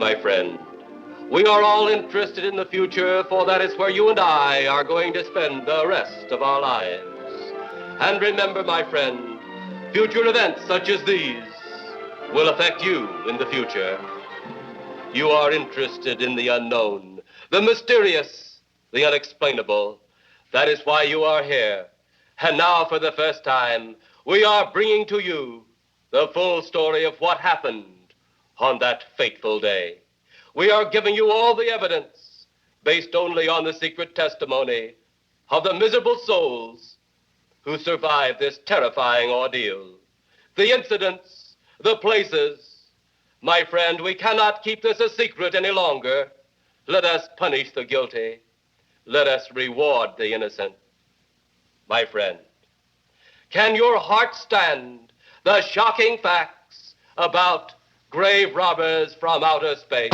my friend. We are all interested in the future, for that is where you and I are going to spend the rest of our lives. And remember, my friend, future events such as these will affect you in the future. You are interested in the unknown, the mysterious, the unexplainable. That is why you are here. And now, for the first time, we are bringing to you the full story of what happened on that fateful day. We are giving you all the evidence based only on the secret testimony of the miserable souls who survived this terrifying ordeal. The incidents, the places. My friend, we cannot keep this a secret any longer. Let us punish the guilty. Let us reward the innocent. My friend, can your heart stand the shocking facts about grave robbers from outer space?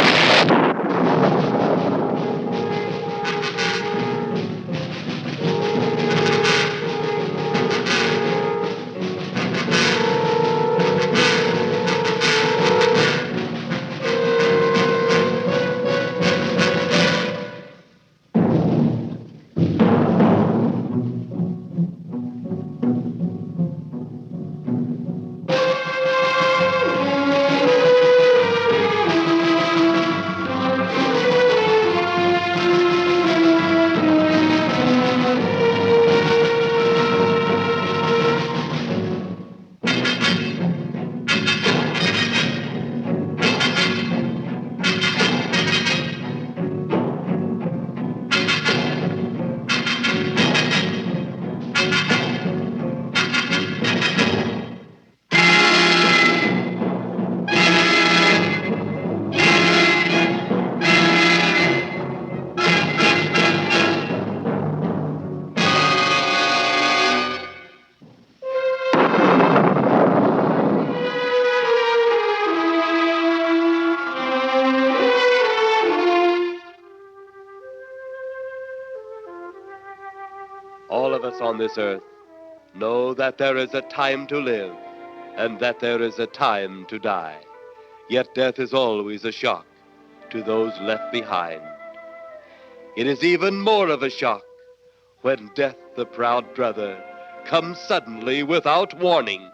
All of us on this earth know that there is a time to live and that there is a time to die. Yet death is always a shock to those left behind. It is even more of a shock when death, the proud brother, comes suddenly without warning.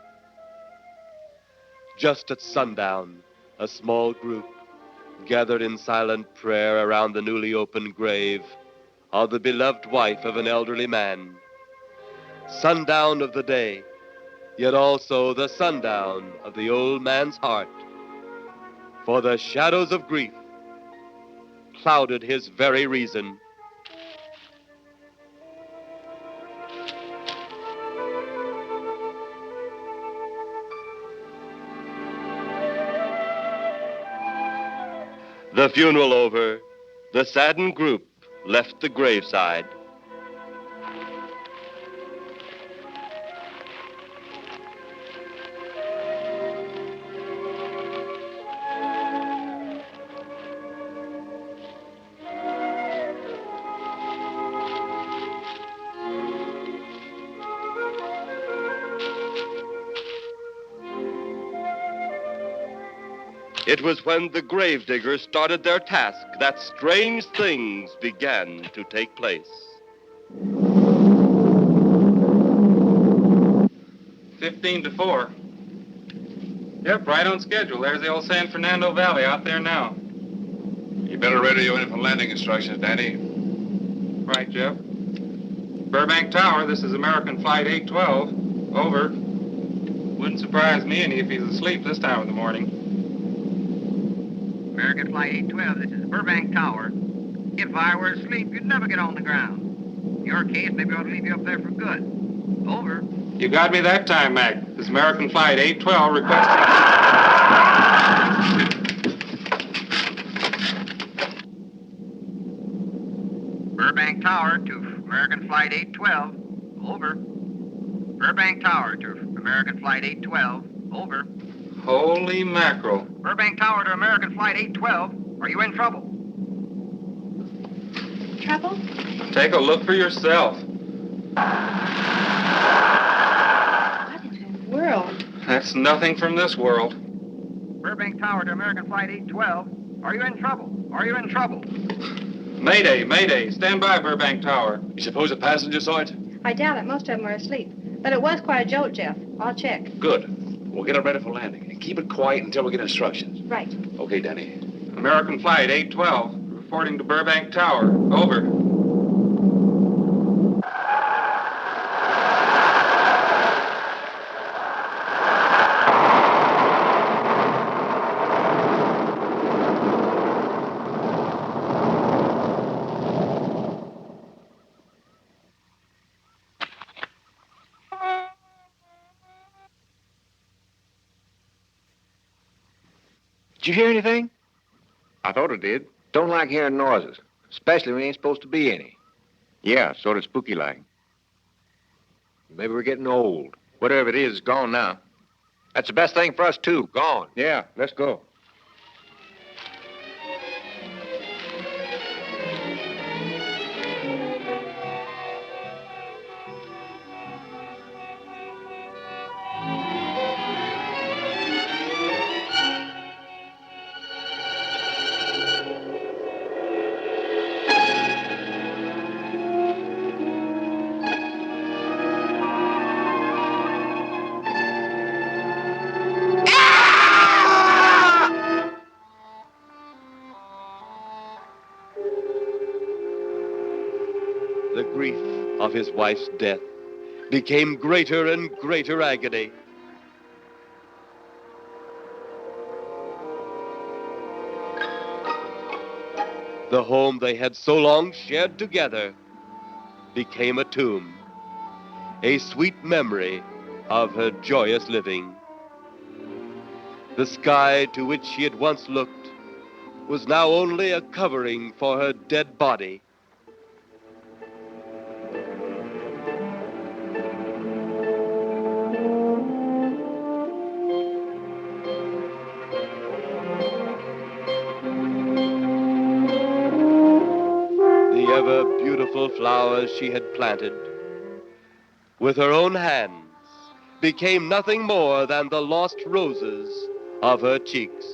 Just at sundown, a small group gathered in silent prayer around the newly opened grave of the beloved wife of an elderly man. Sundown of the day, yet also the sundown of the old man's heart. For the shadows of grief clouded his very reason. The funeral over, the saddened group left the graveside. It was when the gravediggers started their task that strange things began to take place. 15-4. Yep, right on schedule. There's the old San Fernando Valley out there now. You better radio in for landing instructions, Danny. Right, Jeff. Burbank Tower, this is American Flight 812. Over. Wouldn't surprise me any if he's asleep this time of the morning. American Flight 812, this is Burbank Tower. If I were asleep, you'd never get on the ground. In your case, maybe I ought to leave you up there for good. Over. You got me that time, Mac. This is American Flight 812 requesting... Burbank Tower to American Flight 812. Over. Burbank Tower to American Flight 812. Over. Holy mackerel. Burbank Tower to American Flight 812. Are you in trouble? Trouble? Take a look for yourself. What in the world? That's nothing from this world. Burbank Tower to American Flight 812. Are you in trouble? Are you in trouble? Mayday, mayday. Stand by, Burbank Tower. You suppose a passenger saw it? I doubt it. Most of them are asleep. But it was quite a jolt, Jeff. I'll check. Good. We'll get it ready for landing. And keep it quiet until we get instructions. Right. Okay, Danny. American Flight 812, reporting to Burbank Tower. Over. Did you hear anything? I thought it did. Don't like hearing noises, especially when there ain't supposed to be any. Yeah, sort of spooky-like. Maybe we're getting old. Whatever it is, it's gone now. That's the best thing for us, too. Gone. Yeah, let's go. The grief of his wife's death became greater and greater agony. The home they had so long shared together became a tomb, a sweet memory of her joyous living. The sky to which she had once looked was now only a covering for her dead body. The ever-beautiful flowers she had planted with her own hands became nothing more than the lost roses of her cheeks.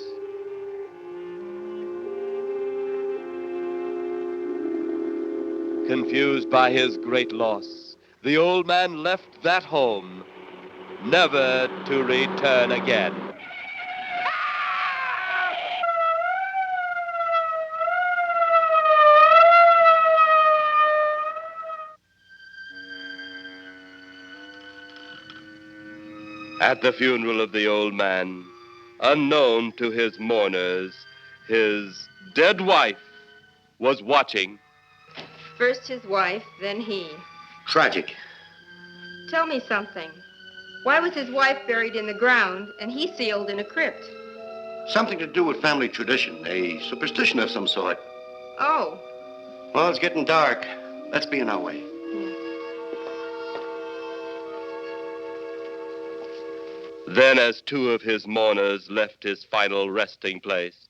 Confused by his great loss, the old man left that home, never to return again. At the funeral of the old man, unknown to his mourners, his dead wife was watching. First his wife, then he. Tragic. Tell me something. Why was his wife buried in the ground and he sealed in a crypt? Something to do with family tradition, a superstition of some sort. Oh. Well, it's getting dark. Let's be on our way. Then, as two of his mourners left his final resting place,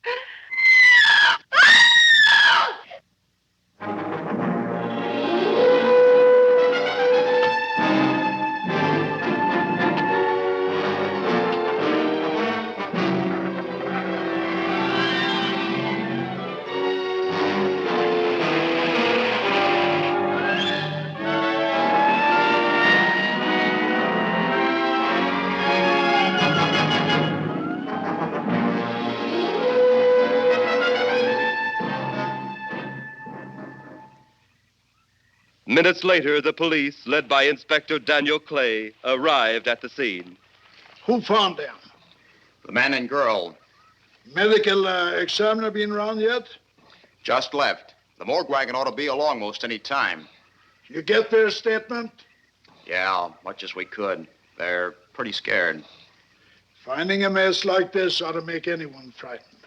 minutes later, the police, led by Inspector Daniel Clay, arrived at the scene. Who found them? The man and girl. Medical examiner been around yet? Just left. The morgue wagon ought to be along most any time. You get their statement? Yeah, much as we could. They're pretty scared. Finding a mess like this ought to make anyone frightened.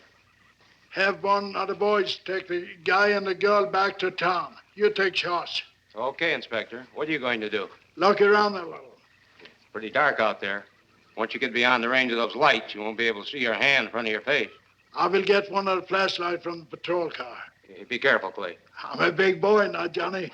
Have one of the boys take the guy and the girl back to town. You take charge. Okay, Inspector. What are you going to do? Look around a little. It's pretty dark out there. Once you get beyond the range of those lights, you won't be able to see your hand in front of your face. I will get one of the flashlights from the patrol car. Be careful, Clay. I'm a big boy now, Johnny.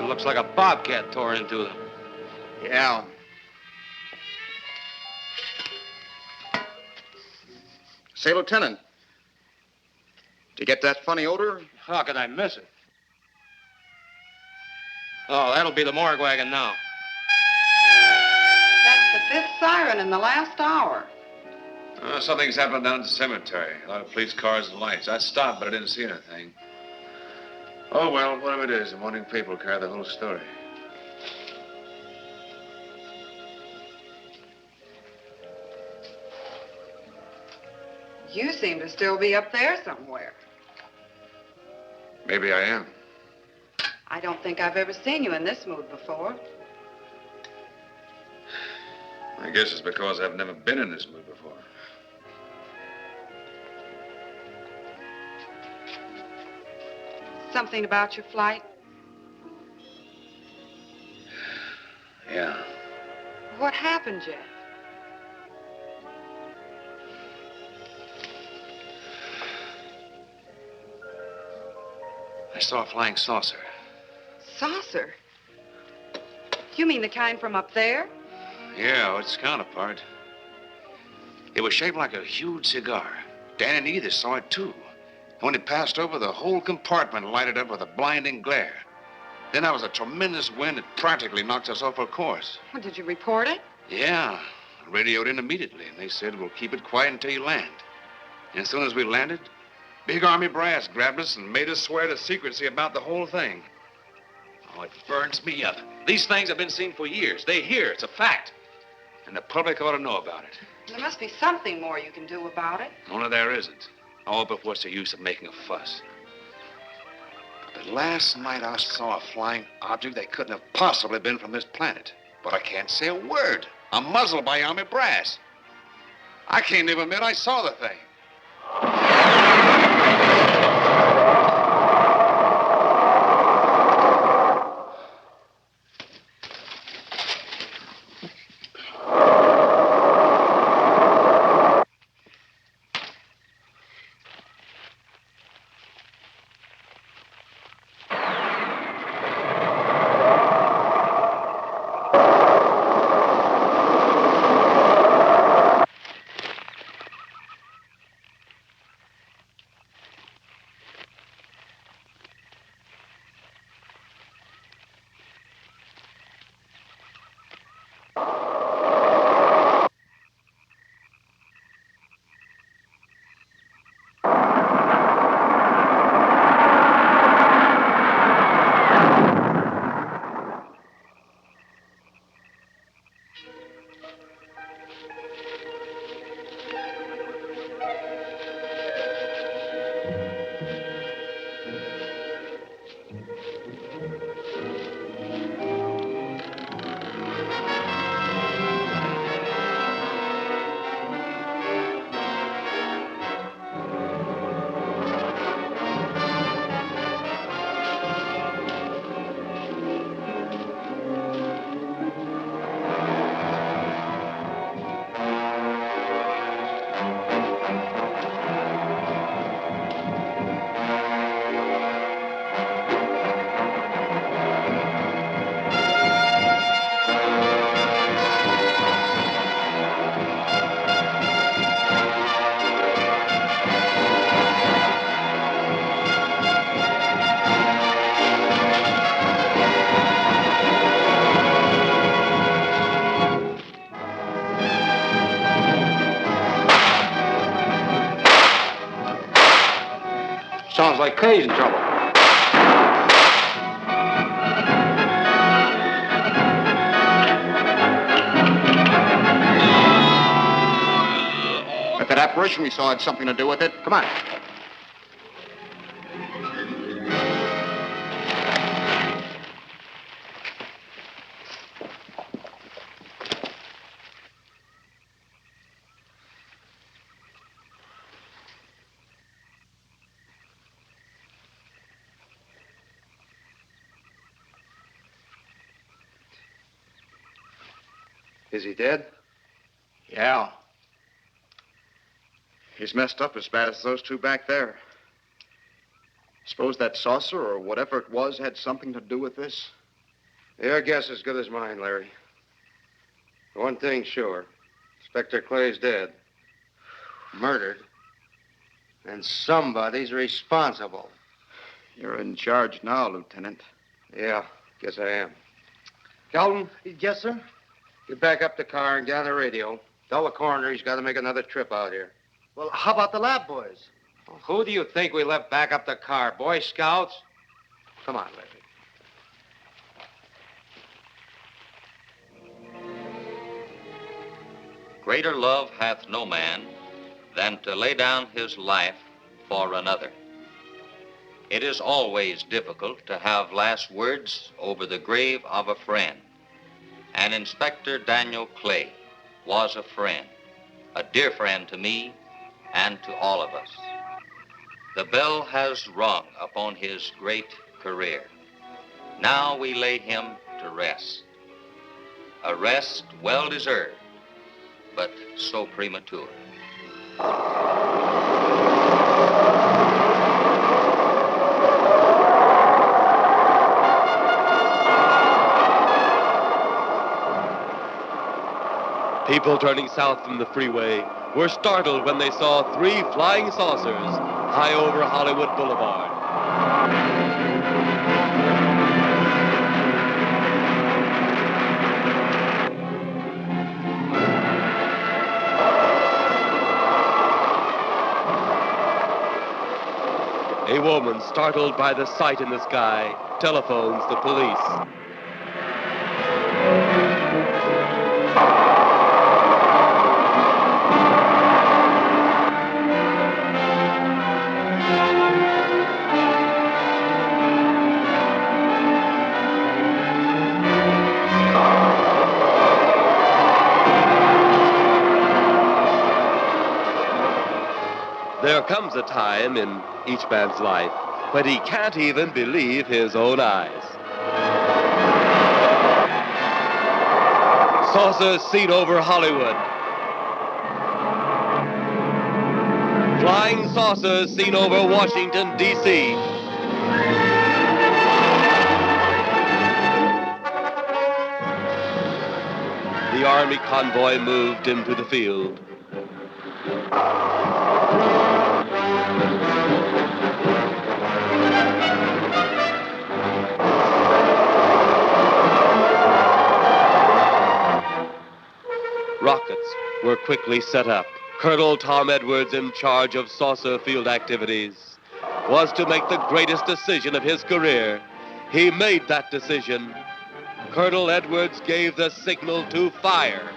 looks like a bobcat tore into them. Yeah. Say, Lieutenant, did you get that funny odor? How could I miss it? Oh, that'll be the morgue wagon now. That's the 5th siren in the last hour. Something's happened down at the cemetery. A lot of police cars and lights. I stopped, but I didn't see anything. Oh, well, whatever it is, the morning paper will carry the whole story. You seem to still be up there somewhere. Maybe I am. I don't think I've ever seen you in this mood before. I guess it's because I've never been in this mood before. Something about your flight? Yeah. What happened, Jeff? I saw a flying saucer. Saucer? You mean the kind from up there? Yeah, its counterpart. It was shaped like a huge cigar. Dan and Edith saw it, too. When it passed over, the whole compartment lighted up with a blinding glare. Then there was a tremendous wind that practically knocked us off our course. Well, did you report it? Yeah. I radioed in immediately, and they said, we'll keep it quiet until you land. And as soon as we landed, big army brass grabbed us and made us swear to secrecy about the whole thing. Oh, it burns me up. These things have been seen for years. They hear. It's a fact. And the public ought to know about it. There must be something more you can do about it. Only there isn't. Oh, but what's the use of making a fuss? But last night I saw a flying object that couldn't have possibly been from this planet. But I can't say a word. I'm muzzled by army brass. I can't even admit I saw the thing. Sounds like Kay's in trouble. If that apparition we saw had something to do with it, come on. Is he dead? Yeah. He's messed up as bad as those two back there. Suppose that saucer or whatever it was had something to do with this? Your guess as good as mine, Larry. One thing's sure. Inspector Clay's dead. Murdered. And somebody's responsible. You're in charge now, Lieutenant. Yeah, guess I am. Calton? Yes, sir? You back up the car and get on the radio. Tell the coroner he's got to make another trip out here. Well, how about the lab boys? Well, who do you think we left back up the car? Boy Scouts? Come on, Larry. Greater love hath no man than to lay down his life for another. It is always difficult to have last words over the grave of a friend. And Inspector Daniel Clay was a friend, a dear friend to me and to all of us. The bell has rung upon his great career. Now we lay him to rest. A rest well deserved, but so premature. People turning south from the freeway were startled when they saw 3 flying saucers high over Hollywood Boulevard. A woman, startled by the sight in the sky, telephones the police. There comes a time in each man's life when he can't even believe his own eyes. Saucers seen over Hollywood. Flying saucers seen over Washington, D.C. The Army convoy moved into the field. Rockets were quickly set up. Colonel Tom Edwards, in charge of saucer field activities, was to make the greatest decision of his career. He made that decision. Colonel Edwards gave the signal to fire.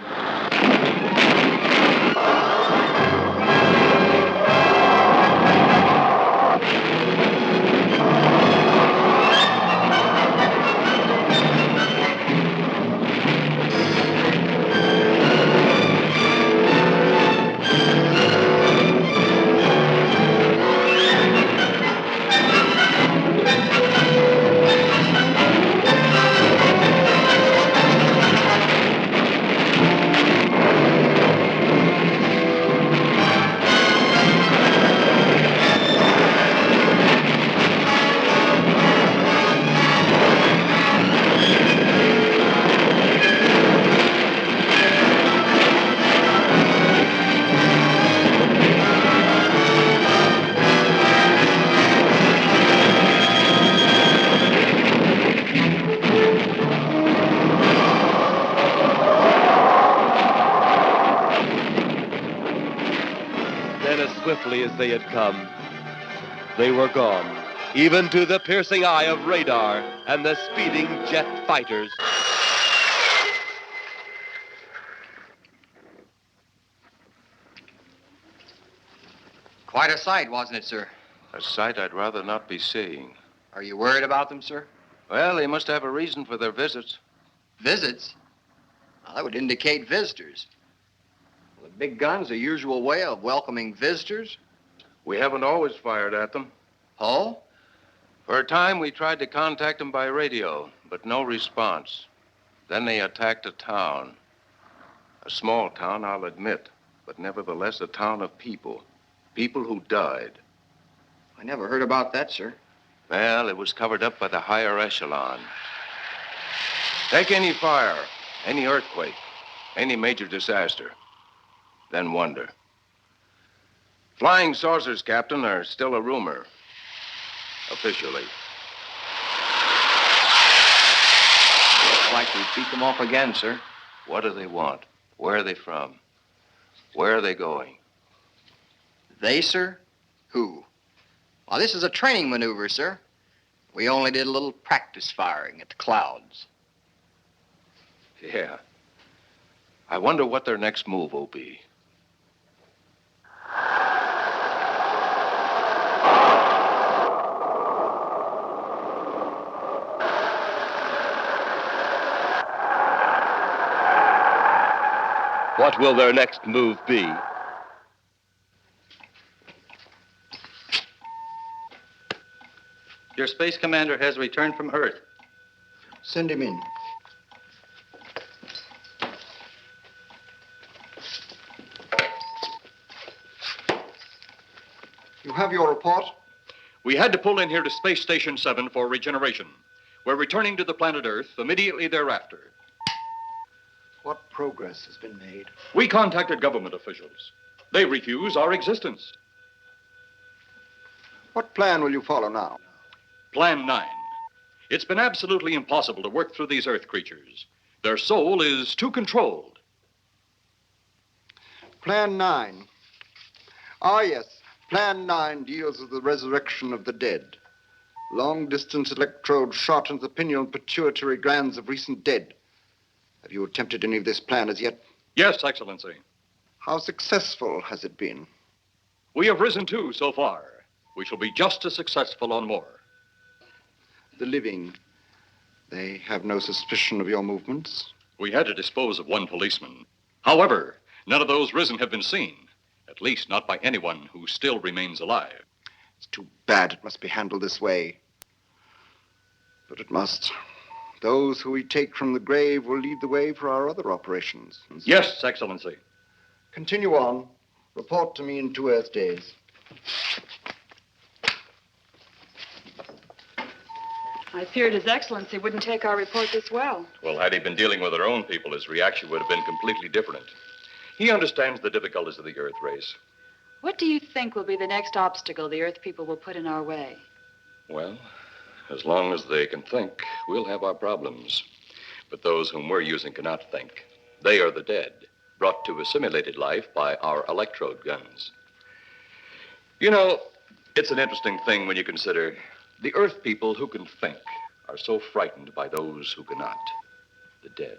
Swiftly as they had come, they were gone, even to the piercing eye of radar and the speeding jet fighters. Quite a sight, wasn't it, sir? A sight I'd rather not be seeing. Are you worried about them, sir? Well, they must have a reason for their visits. Visits? Well, that would indicate visitors. Well, the big gun's the usual way of welcoming visitors. We haven't always fired at them. Oh? For a time, we tried to contact them by radio, but no response. Then they attacked a town. A small town, I'll admit, but nevertheless a town of people. People who died. I never heard about that, sir. Well, it was covered up by the higher echelon. Take any fire, any earthquake, any major disaster, then wonder. Flying saucers, Captain, are still a rumor. Officially. Looks like we beat them off again, sir. What do they want? Where are they from? Where are they going? They, sir? Who? Well, this is a training maneuver, sir. We only did a little practice firing at the clouds. Yeah. I wonder what their next move will be. What will their next move be? Your space commander has returned from Earth. Send him in. You have your report? We had to pull in here to Space Station 7 for regeneration. We're returning to the planet Earth immediately thereafter. What progress has been made? We contacted government officials. They refuse our existence. What plan will you follow now? Plan 9. It's been absolutely impossible to work through these Earth creatures. Their soul is too controlled. Plan 9. Ah, yes. Plan 9 deals with the resurrection of the dead. Long-distance electrode shot into the pineal and pituitary glands of recent dead. Have you attempted any of this plan as yet? Yes, Excellency. How successful has it been? We have risen 2 so far. We shall be just as successful on more. The living, they have no suspicion of your movements? We had to dispose of 1 policeman. However, none of those risen have been seen. At least not by anyone who still remains alive. It's too bad it must be handled this way. But it must. Those who we take from the grave will lead the way for our other operations. Yes, Excellency. Continue on. Report to me in 2 Earth days. I feared His Excellency wouldn't take our report this well. Well, had he been dealing with our own people, his reaction would have been completely different. He understands the difficulties of the Earth race. What do you think will be the next obstacle the Earth people will put in our way? Well, as long as they can think, we'll have our problems. But those whom we're using cannot think. They are the dead, brought to a simulated life by our electrode guns. You know, it's an interesting thing when you consider the Earth people who can think are so frightened by those who cannot, the dead.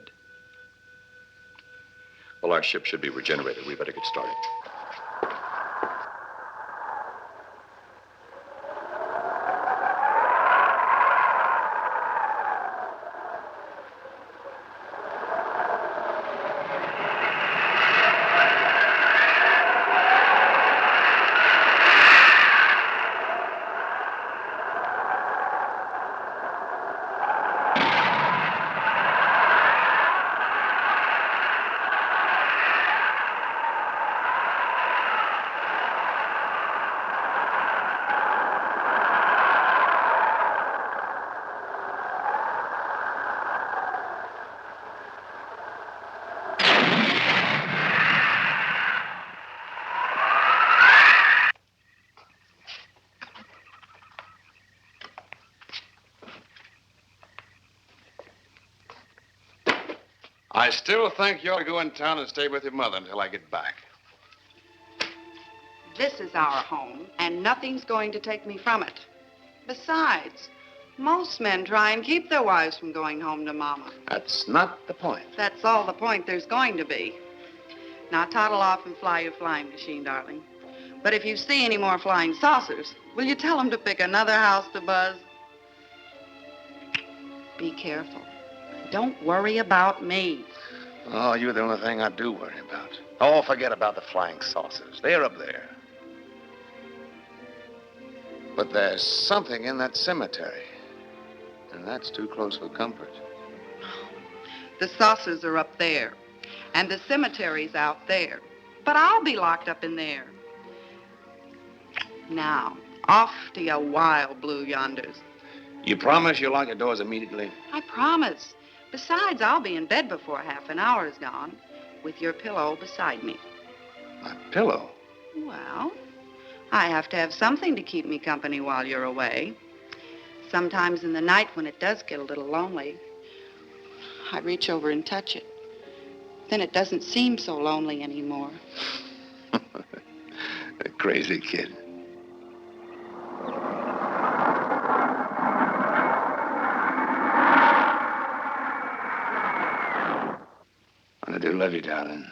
Well, our ship should be regenerated. We better get started. I still think you ought to go in town and stay with your mother until I get back. This is our home, and nothing's going to take me from it. Besides, most men try and keep their wives from going home to Mama. That's not the point. That's all the point there's going to be. Now, toddle off and fly your flying machine, darling. But if you see any more flying saucers, will you tell them to pick another house to buzz? Be careful. Don't worry about me. Oh, you're the only thing I do worry about. Oh, forget about the flying saucers. They're up there. But there's something in that cemetery. And that's too close for comfort. The saucers are up there, and the cemetery's out there. But I'll be locked up in there. Now, off to your wild blue yonders. You promise you'll lock your doors immediately? I promise. Besides, I'll be in bed before half an hour is gone, with your pillow beside me. My pillow? Well, I have to have something to keep me company while you're away. Sometimes in the night when it does get a little lonely, I reach over and touch it. Then it doesn't seem so lonely anymore. A crazy kid. I do love you, darling.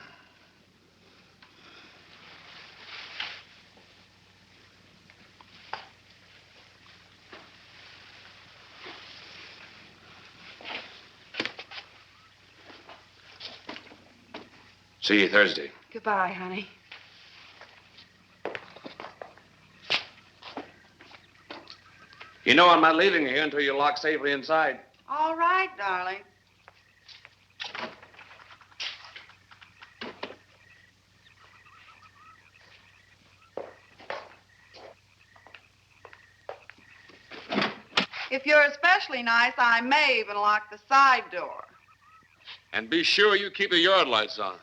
See you Thursday. Goodbye, honey. You know I'm not leaving you here until you're locked safely inside. All right, darling. If you're especially nice, I may even lock the side door. And be sure you keep the yard lights on.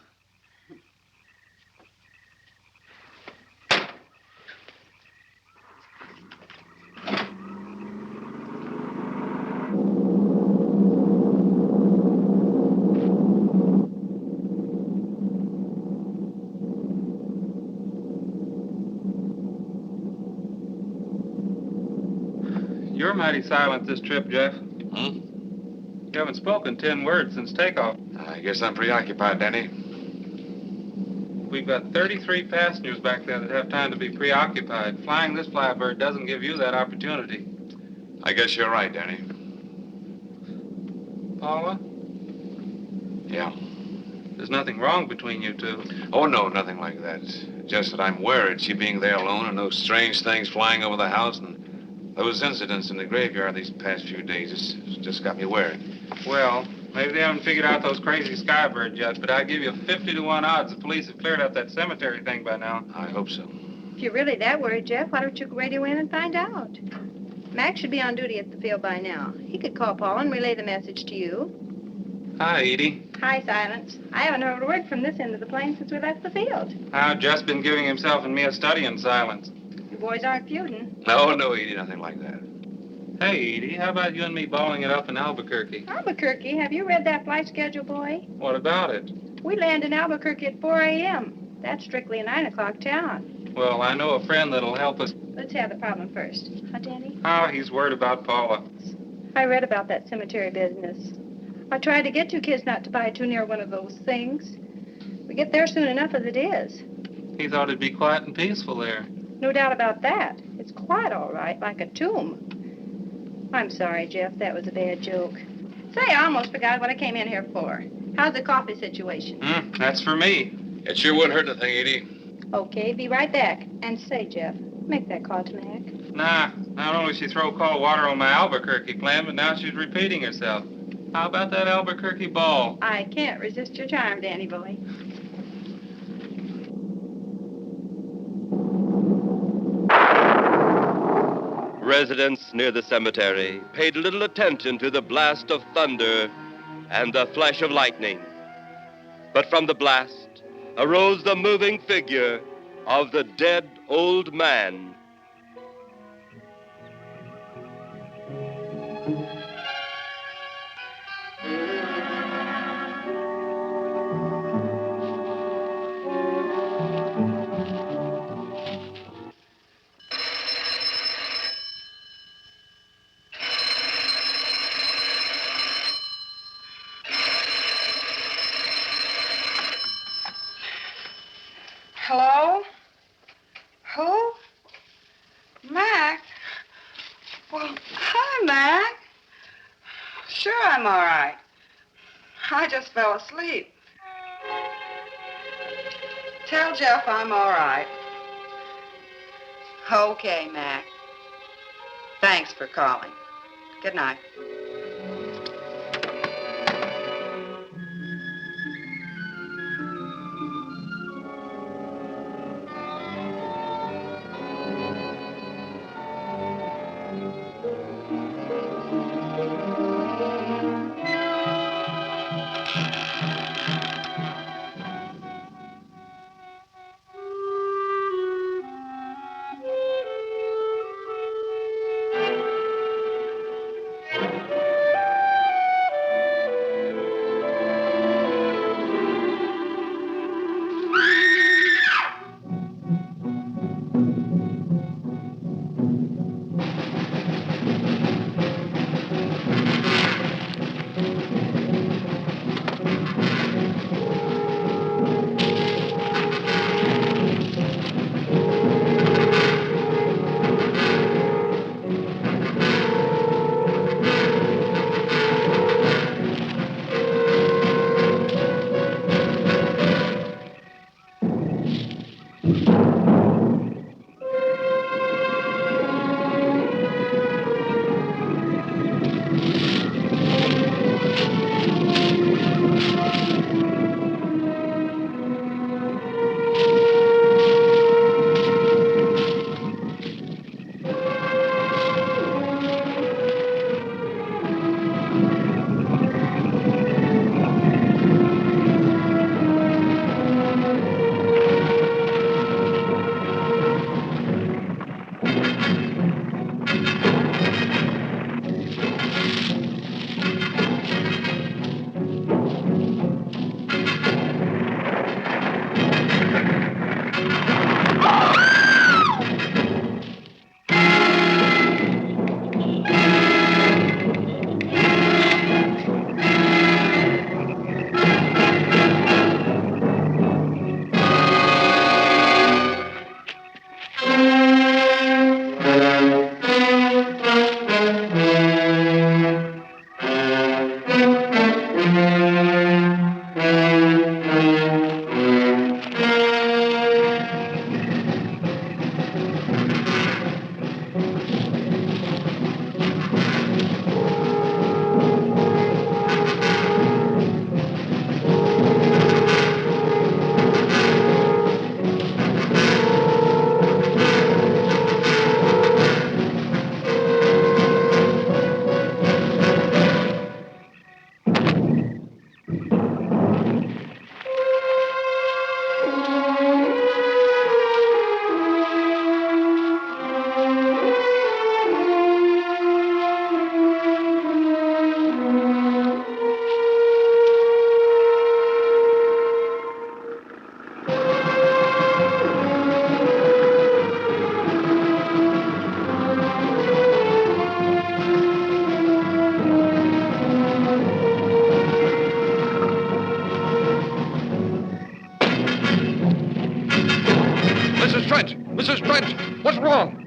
You're mighty silent this trip, Jeff. You haven't spoken 10 words since takeoff. I guess I'm preoccupied, Danny. We've got 33 passengers back there that have time to be preoccupied. Flying this flybird doesn't give you that opportunity. I guess you're right, Danny. Paula? Yeah. There's nothing wrong between you two. Oh, no, nothing like that. Just that I'm worried, she being there alone and those strange things flying over the house and those incidents in the graveyard these past few days. It's just got me worried. Well, maybe they haven't figured out those crazy skybirds yet, but I'd give you 50 to 1 odds the police have cleared up that cemetery thing by now. I hope so. If you're really that worried, Jeff, why don't you radio in and find out? Mac should be on duty at the field by now. He could call Paul and relay the message to you. Hi, Edie. Hi, Silence. I haven't heard a word from this end of the plane since we left the field. I've just been giving himself and me a study in silence. You boys aren't feuding. No, Edie, nothing like that. Hey, Edie, how about you and me balling it up in Albuquerque? Albuquerque? Have you read that flight schedule, boy? What about it? We land in Albuquerque at 4 a.m. That's strictly a 9 o'clock town. Well, I know a friend that'll help us. Let's have the problem first. Huh, Danny? Oh, he's worried about Paula. I read about that cemetery business. I tried to get you kids not to buy too near one of those things. We get there soon enough as it is. He thought it'd be quiet and peaceful there. No doubt about that. It's quite all right, like a tomb. I'm sorry, Jeff. That was a bad joke. Say, I almost forgot what I came in here for. How's the coffee situation? That's for me. It sure wouldn't hurt a thing, Edie. Okay, be right back. And say, Jeff, make that call to Mac. Nah, not only she throw cold water on my Albuquerque plan, but now she's repeating herself. How about that Albuquerque ball? I can't resist your charm, Danny boy. Residents near the cemetery paid little attention to the blast of thunder and the flash of lightning. But from the blast arose the moving figure of the dead old man. Hello? Who? Mac? Well, hi, Mac. Sure, I'm all right. I just fell asleep. Tell Jeff I'm all right. Okay, Mac. Thanks for calling. Good night. Mrs. Trent, what's wrong?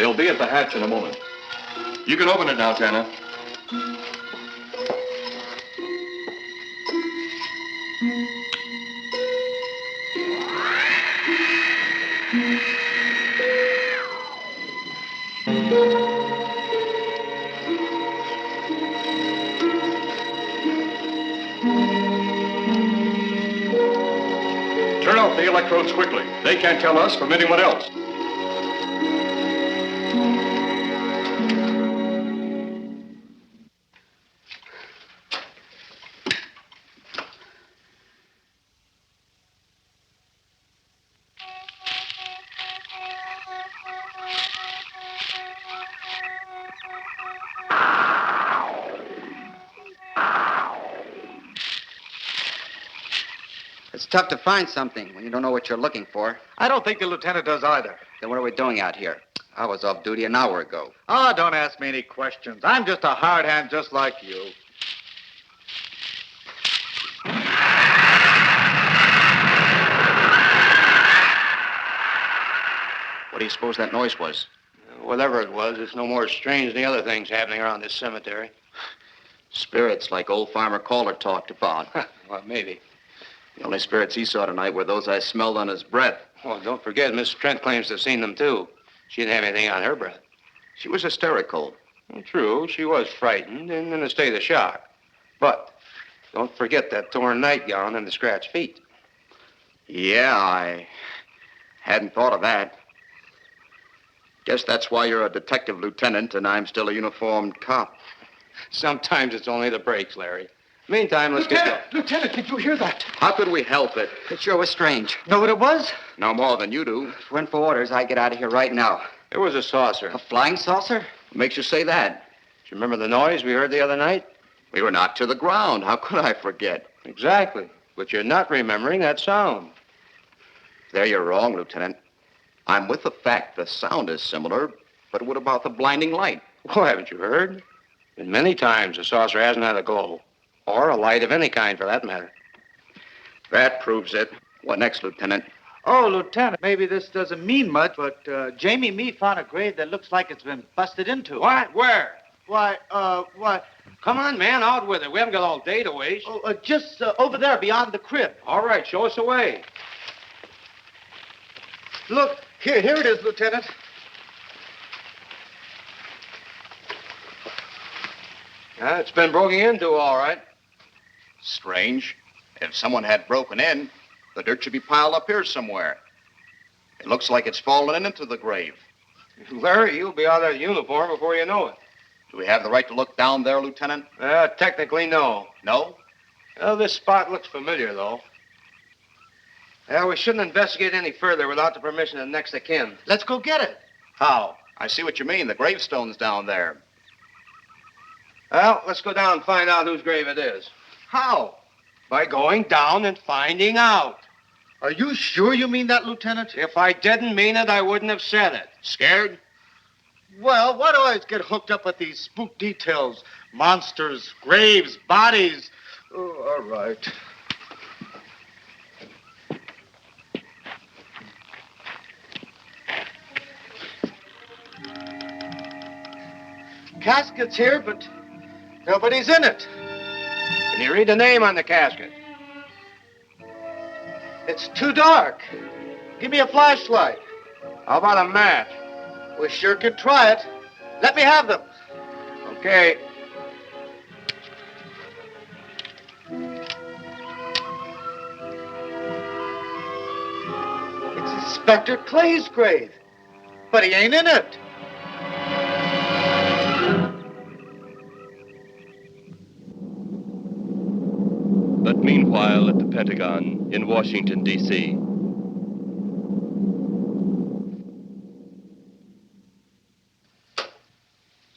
They'll be at the hatch in a moment. You can open it now, Tanner. Turn off the electrodes quickly. They can't tell us from anyone else. It's tough to find something when you don't know what you're looking for. I don't think the lieutenant does either. Then what are we doing out here? I was off duty an hour ago. Oh, don't ask me any questions. I'm just a hard hand just like you. What do you suppose that noise was? Whatever it was, it's no more strange than the other things happening around this cemetery. Spirits like old Farmer Calder talked about. Well, maybe. The only spirits he saw tonight were those I smelled on his breath. Well, don't forget, Miss Trent claims to have seen them, too. She didn't have anything on her breath. She was hysterical. Well, true, she was frightened and in a state of shock. But don't forget that torn nightgown and the scratched feet. Yeah, I hadn't thought of that. Guess that's why you're a detective lieutenant and I'm still a uniformed cop. Sometimes it's only the breaks, Larry. Meantime, let's get going. Lieutenant, did you hear that? How could we help it? It sure was strange. Know what it was? No more than you do. If it went for orders, I'd get out of here right now. It was a saucer. A flying saucer? What makes you say that? Do you remember the noise we heard the other night? We were knocked to the ground. How could I forget? Exactly. But you're not remembering that sound. There you're wrong, Lieutenant. I'm with the fact the sound is similar, but what about the blinding light? Oh, haven't you heard? Been many times the saucer hasn't had a glow. Or a light of any kind, for that matter. That proves it. What next, Lieutenant? Oh, Lieutenant, maybe this doesn't mean much, but Jamie and me found a grave that looks like it's been busted into. What? Where? Why? Come on, man, out with it. We haven't got all day to waste. Oh, just over there beyond the crib. All right, show us the way. Look, here it is, Lieutenant. It's been broken into, all right. Strange. If someone had broken in, the dirt should be piled up here somewhere. It looks like it's fallen into the grave. Larry, you'll be out of that uniform before you know it. Do we have the right to look down there, Lieutenant? Technically, no. No? Well, this spot looks familiar, though. We shouldn't investigate any further without the permission of next of kin. Let's go get it. How? I see what you mean. The gravestone's down there. Well, let's go down and find out whose grave it is. How? By going down and finding out. Are you sure you mean that, Lieutenant? If I didn't mean it, I wouldn't have said it. Scared? Well, why do I always get hooked up with these spook details? Monsters, graves, bodies. Oh, all right. Casket's here, but nobody's in it. Can you read the name on the casket? It's too dark. Give me a flashlight. How about a match? We sure could try it. Let me have them. Okay. It's Inspector Clay's grave, but he ain't in it. But meanwhile, at the Pentagon in Washington, D.C.,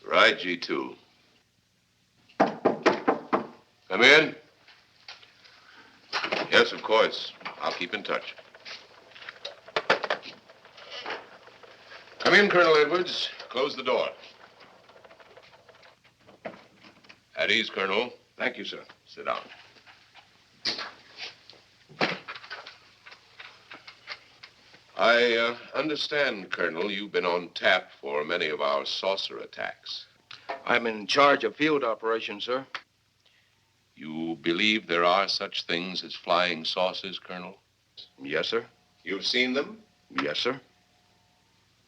Right, G2. Come in. Yes, of course. I'll keep in touch. Come in, Colonel Edwards. Close the door. At ease, Colonel. Thank you, sir. Sit down. I understand, Colonel, you've been on tap for many of our saucer attacks. I'm in charge of field operations, sir. You believe there are such things as flying saucers, Colonel? Yes, sir. You've seen them? Yes, sir.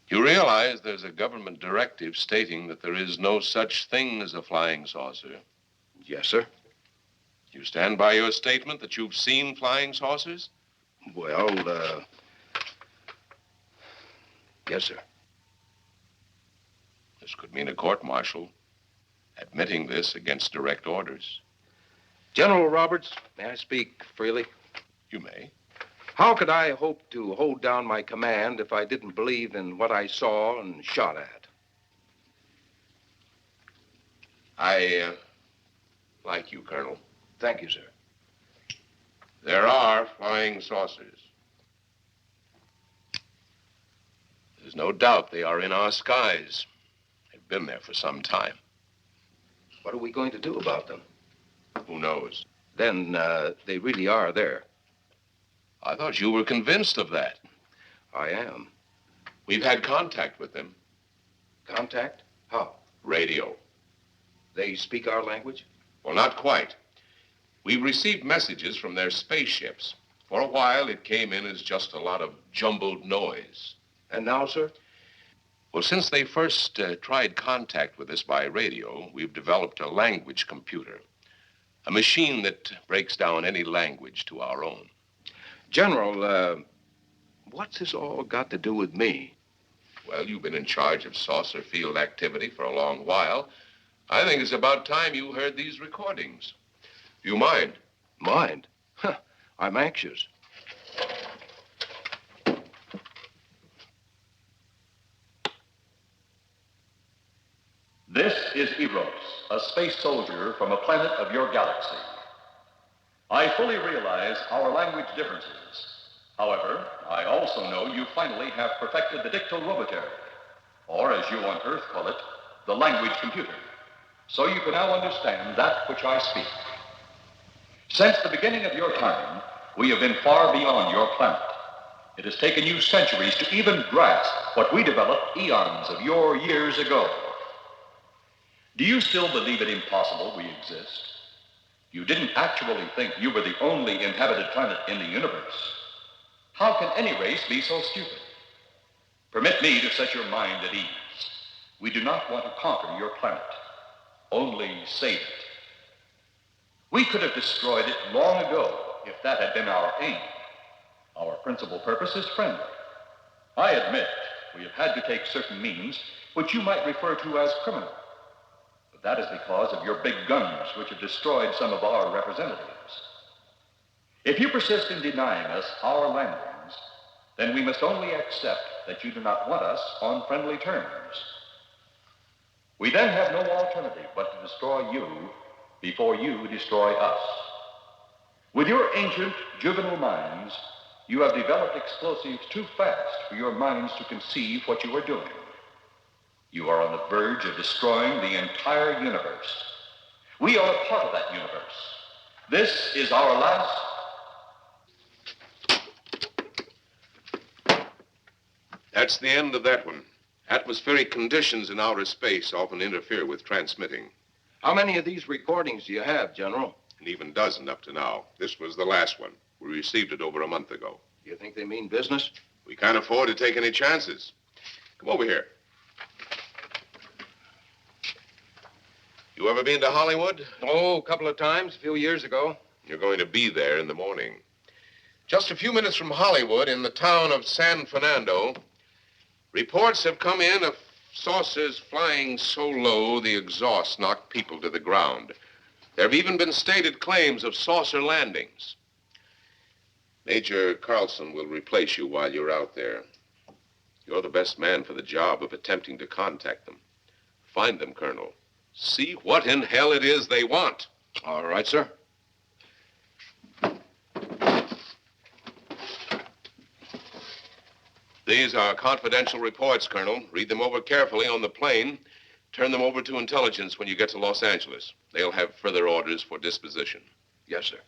You realize there's a government directive stating that there is no such thing as a flying saucer? Yes, sir. You stand by your statement that you've seen flying saucers? Well, yes, sir. This could mean a court-martial, admitting this against direct orders. General Roberts, may I speak freely? You may. How could I hope to hold down my command if I didn't believe in what I saw and shot at? I like you, Colonel. Thank you, sir. There are flying saucers. There's no doubt they are in our skies. They've been there for some time. What are we going to do about them? Who knows? Then they really are there. I thought you were convinced of that. I am. We've had contact with them. Contact? How? Radio. They speak our language? Well, not quite. We received messages from their spaceships. For a while, it came in as just a lot of jumbled noise. And now, sir? Well, since they first tried contact with us by radio, we've developed a language computer. A machine that breaks down any language to our own. General, what's this all got to do with me? Well, you've been in charge of saucer field activity for a long while. I think it's about time you heard these recordings. Do you mind? Mind? Huh, I'm anxious. This is Eros, a space soldier from a planet of your galaxy. I fully realize our language differences. However, I also know you finally have perfected the dictorobotery, or as you on Earth call it, the language computer. So you can now understand that which I speak. Since the beginning of your time, we have been far beyond your planet. It has taken you centuries to even grasp what we developed eons of your years ago. Do you still believe it impossible we exist? You didn't actually think you were the only inhabited planet in the universe. How can any race be so stupid? Permit me to set your mind at ease. We do not want to conquer your planet, only save it. We could have destroyed it long ago if that had been our aim. Our principal purpose is friendly. I admit we have had to take certain means which you might refer to as criminal. But that is because of your big guns, which have destroyed some of our representatives. If you persist in denying us our landings, then we must only accept that you do not want us on friendly terms. We then have no alternative but to destroy you before you destroy us. With your ancient, juvenile minds, you have developed explosives too fast for your minds to conceive what you are doing. You are on the verge of destroying the entire universe. We are a part of that universe. This is our last... That's the end of that one. Atmospheric conditions in outer space often interfere with transmitting. How many of these recordings do you have, General? An even dozen up to now. This was the last one. We received it over a month ago. You think they mean business? We can't afford to take any chances. Come over here. You ever been to Hollywood? Oh, a couple of times, a few years ago. You're going to be there in the morning. Just a few minutes from Hollywood, in the town of San Fernando, reports have come in of saucers flying so low the exhaust knocked people to the ground. There have even been stated claims of saucer landings. Major Carlson will replace you while you're out there. You're the best man for the job of attempting to contact them. Find them, Colonel. See what in hell it is they want. All right, sir. These are confidential reports, Colonel. Read them over carefully on the plane. Turn them over to intelligence when you get to Los Angeles. They'll have further orders for disposition. Yes, sir.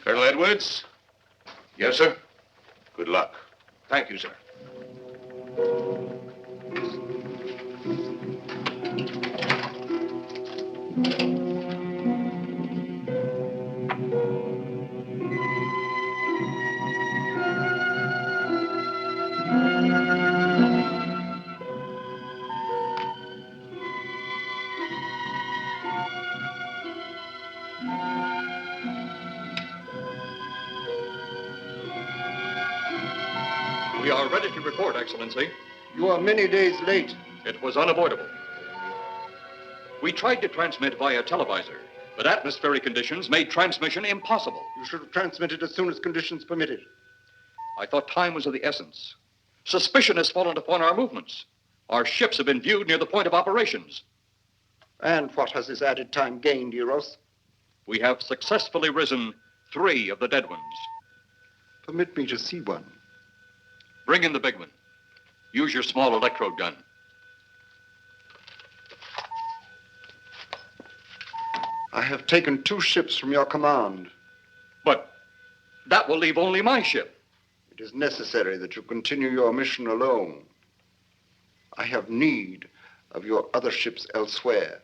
Colonel Edwards? Yes, sir. Good luck. Thank you, sir. We are ready to report, Excellency. You are many days late. It was unavoidable. We tried to transmit via televisor, but atmospheric conditions made transmission impossible. You should have transmitted as soon as conditions permitted. I thought time was of the essence. Suspicion has fallen upon our movements. Our ships have been viewed near the point of operations. And what has this added time gained, Eros? We have successfully risen 3 of the dead ones. Permit me to see one. Bring in the big one. Use your small electrode gun. I have taken 2 ships from your command. But that will leave only my ship. It is necessary that you continue your mission alone. I have need of your other ships elsewhere.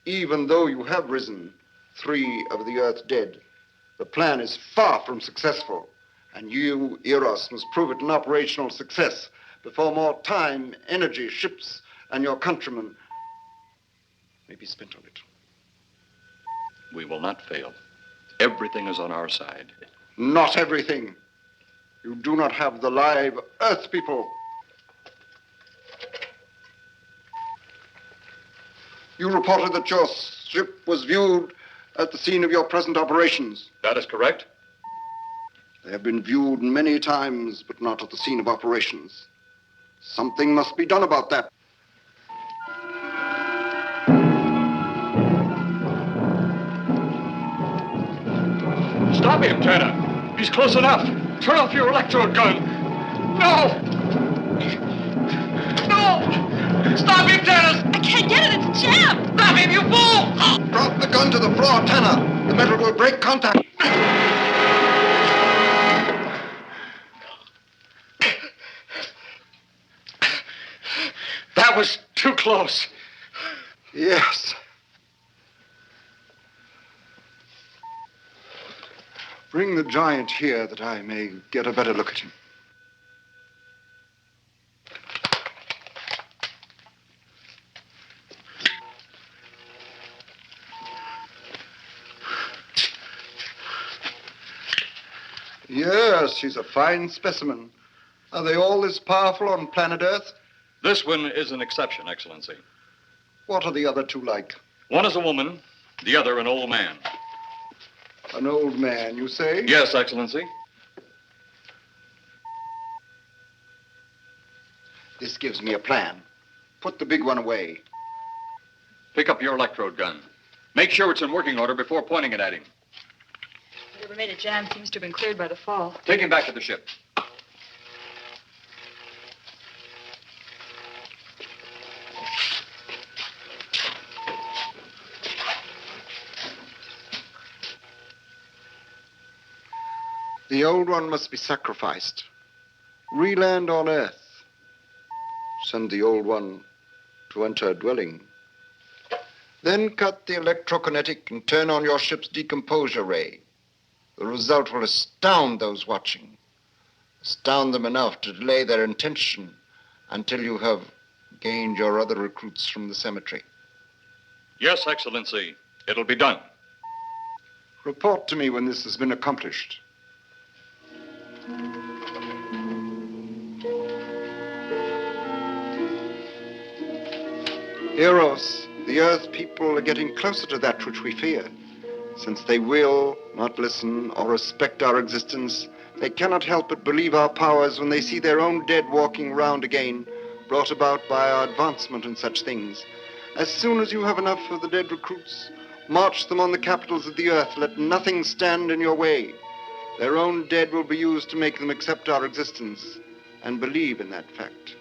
Even though you have risen 3 of the Earth's dead, the plan is far from successful, and you, Eros, must prove it an operational success before more time, energy, ships, and your countrymen may be spent on it. We will not fail. Everything is on our side. Not everything. You do not have the live Earth people. You reported that your ship was viewed at the scene of your present operations. That is correct. They have been viewed many times, but not at the scene of operations. Something must be done about that. Stop him, Tanner. He's close enough. Turn off your electrode gun. No! No! Stop him, Tanner! I can't get it. It's jammed. Stop him, you fool! Drop the gun to the floor, Tanner. The metal will break contact. That was too close. Yes. Bring the giant here that I may get a better look at him. Yes, he's a fine specimen. Are they all this powerful on planet Earth? This one is an exception, Excellency. What are the other 2 like? One is a woman, the other an old man. An old man, you say? Yes, Excellency. This gives me a plan. Put the big one away. Pick up your electrode gun. Make sure it's in working order before pointing it at him. Whatever made it jam seems to have been cleared by the fall. Take him back to the ship. The old one must be sacrificed. Re-land on Earth. Send the old one to enter a dwelling. Then cut the electrokinetic and turn on your ship's decomposure ray. The result will astound those watching. Astound them enough to delay their intention until you have gained your other recruits from the cemetery. Yes, Excellency. It'll be done. Report to me when this has been accomplished. Eros, the Earth people are getting closer to that which we fear. Since they will not listen or respect our existence, they cannot help but believe our powers when they see their own dead walking round again, brought about by our advancement and such things. As soon as you have enough of the dead recruits, march them on the capitals of the Earth. Let nothing stand in your way. Their own dead will be used to make them accept our existence and believe in that fact.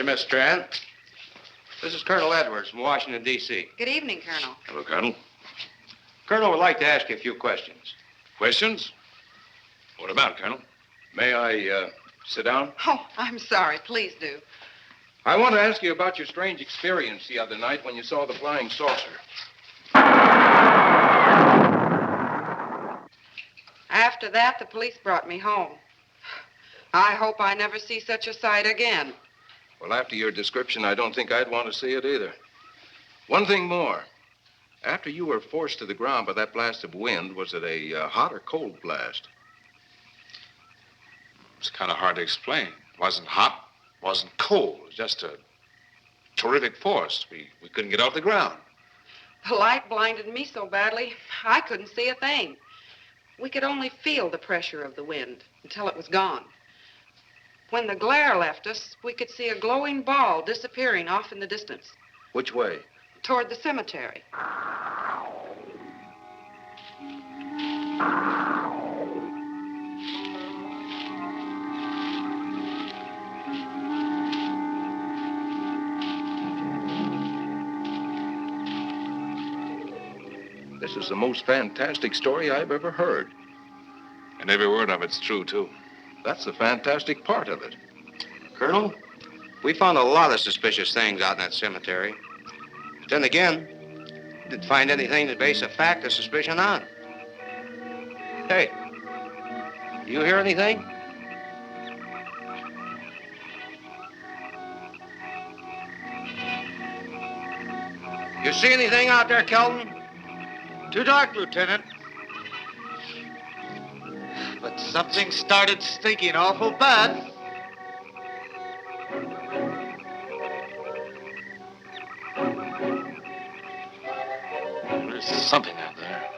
Mr. Trent. This is Colonel Edwards from Washington, D.C. Good evening, Colonel. Hello, Colonel. Colonel would like to ask you a few questions. Questions? What about, Colonel? May I sit down? Oh, I'm sorry. Please do. I want to ask you about your strange experience the other night when you saw the flying saucer. After that, the police brought me home. I hope I never see such a sight again. Well, after your description, I don't think I'd want to see it either. One thing more. After you were forced to the ground by that blast of wind, was it a hot or cold blast? It's kind of hard to explain. It wasn't hot, wasn't cold. It was just a terrific force. We couldn't get off the ground. The light blinded me so badly, I couldn't see a thing. We could only feel the pressure of the wind until it was gone. When the glare left us, we could see a glowing ball disappearing off in the distance, Which way? toward the cemetery. This is the most fantastic story I've ever heard. And every word of it's true, too. That's the fantastic part of it. Colonel, we found a lot of suspicious things out in that cemetery. But then again, didn't find anything to base a fact or suspicion on. Hey, you hear anything? You see anything out there, Kelton? Too dark, Lieutenant. But something started stinking awful bad. There's something out there.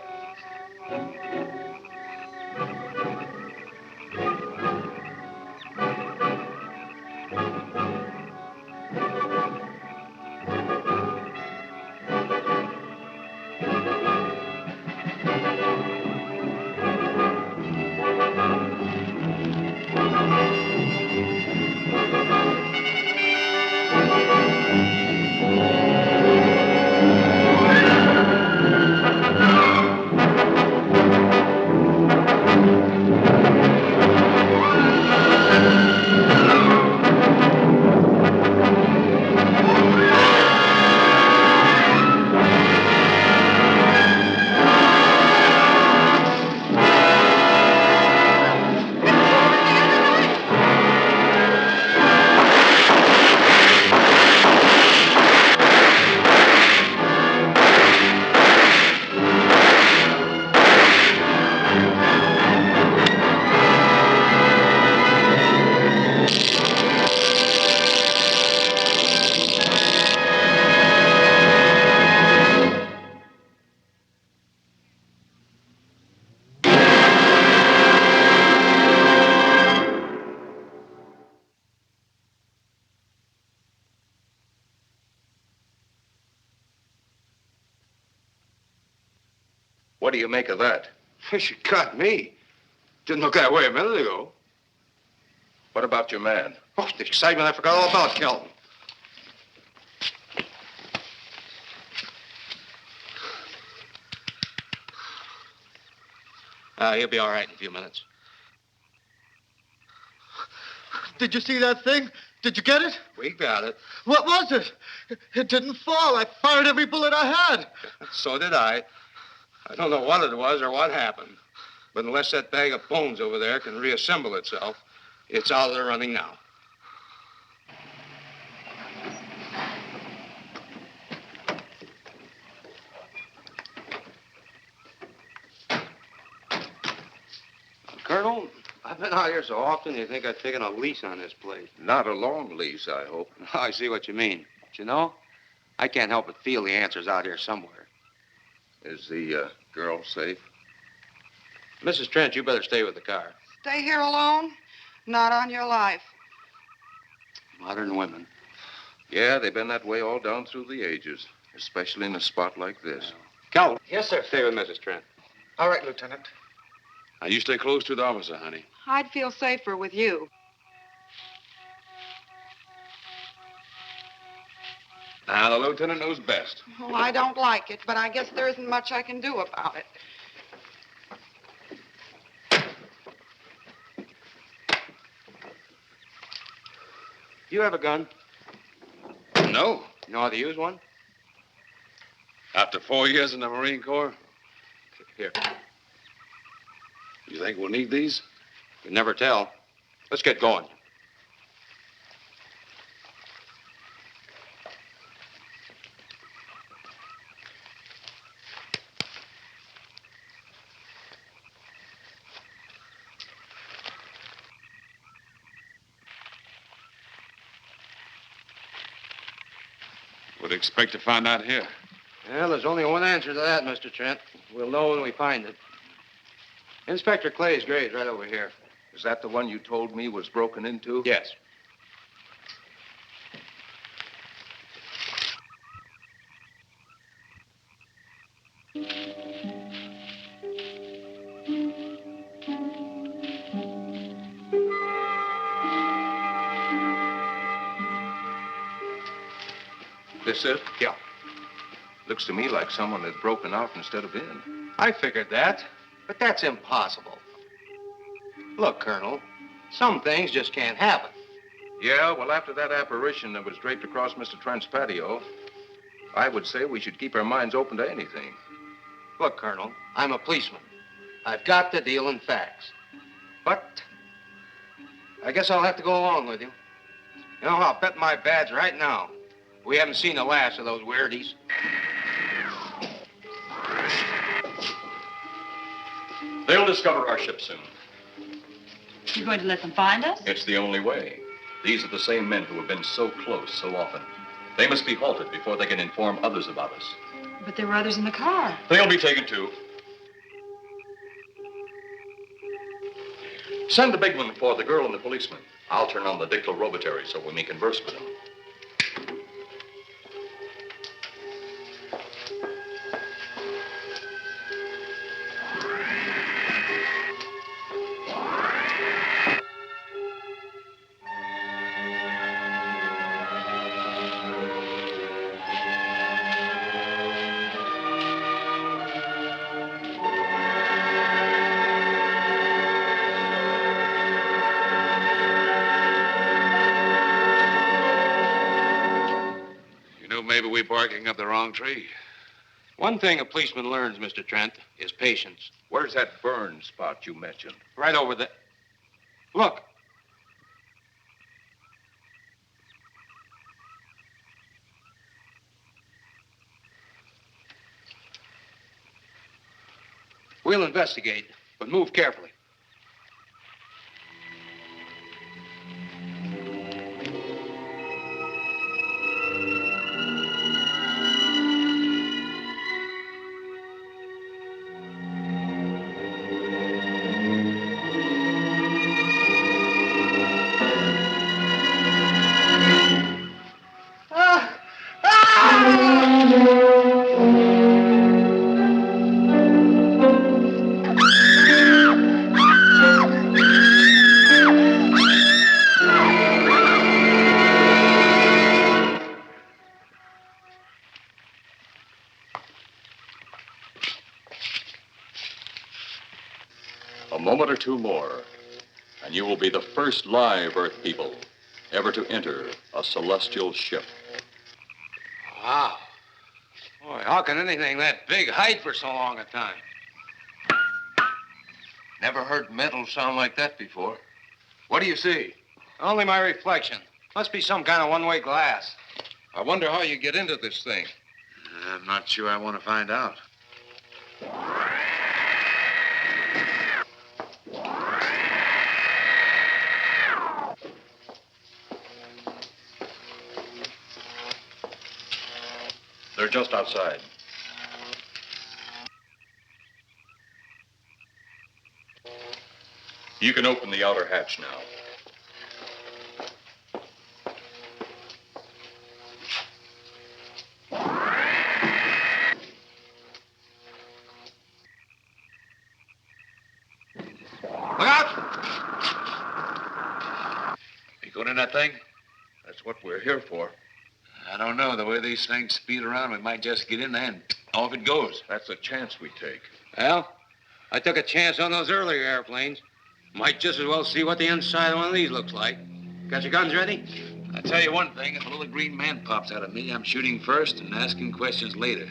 What do you make of that? She got me. Didn't look that way a minute ago. What about your man? Oh, the excitement I forgot all about, Kelton. He'll be all right in a few minutes. Did you see that thing? Did you get it? We got it. What was it? It didn't fall. I fired every bullet I had. So did I. I don't know what it was or what happened. But unless that bag of bones over there can reassemble itself, it's out of the running now. Colonel, I've been out here so often, you think I've taken a lease on this place. Not a long lease, I hope. I see what you mean. But you know, I can't help but feel the answer's out here somewhere. Is the girl safe? Mrs. Trent, you better stay with the car. Stay here alone? Not on your life. Modern women. Yeah, they've been that way all down through the ages, especially in a spot like this. Calvin. Yes, sir. Stay with Mrs. Trent. All right, Lieutenant. Now, you stay close to the officer, honey. I'd feel safer with you. Now, the lieutenant knows best. Well, I don't like it, but I guess there isn't much I can do about it. You have a gun? No. You know how to use one? After 4 years in the Marine Corps? Here. You think we'll need these? You never tell. Let's get going. Would expect to find out here. Well, there's only one answer to that, Mr. Trent. We'll know when we find it. Inspector Clay's grave right over here. Is that the one you told me was broken into? Yes. This it? Yeah. Looks to me like someone had broken out instead of in. I figured that, but that's impossible. Look, Colonel, some things just can't happen. Yeah, well, after that apparition that was draped across Mr. Trent's patio, I would say we should keep our minds open to anything. Look, Colonel, I'm a policeman. I've got to deal in facts. But I guess I'll have to go along with you. You know, I'll bet my badge right now we haven't seen the last of those weirdies. They'll discover our ship soon. You going to let them find us? It's the only way. These are the same men who have been so close so often. They must be halted before they can inform others about us. But there were others in the car. They'll be taken too. Send the big one for the girl and the policeman. I'll turn on the dictal robotary so we may converse with them. Maybe we're barking up the wrong tree. One thing a policeman learns, Mr. Trent, is patience. Where's that burn spot you mentioned? Right over there. Look. We'll investigate, but move carefully. A moment or two more, and you will be the first live Earth people ever to enter a celestial ship. Wow. Boy, how can anything that big hide for so long a time? Never heard metal sound like that before. What do you see? Only my reflection. Must be some kind of one-way glass. I wonder how you get into this thing. I'm not sure I want to find out. They're just outside. You can open the outer hatch now. Look out! You going in that thing? That's what we're here for. I don't know. The way these things speed around, we might just get in there and off it goes. That's a chance we take. Well, I took a chance on those earlier airplanes. Might just as well see what the inside of one of these looks like. Got your guns ready? I'll tell you one thing. If a little green man pops out of me, I'm shooting first and asking questions later.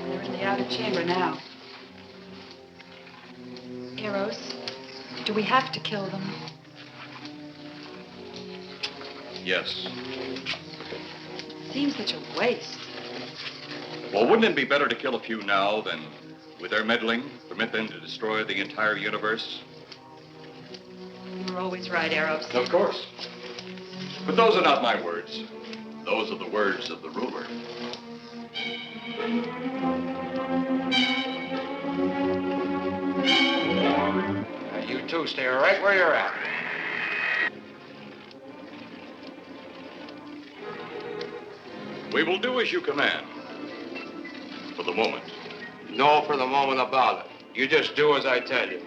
They're in the outer chamber now. Eros, do we have to kill them? Yes. Seems such a waste. Well, wouldn't it be better to kill a few now than, with their meddling, permit them to destroy the entire universe? You're always right, Eros. Of course. But those are not my words. Those are the words of the ruler. Now, you two stay right where you're at. We will do as you command. For the moment. No for the moment about it. You just do as I tell you.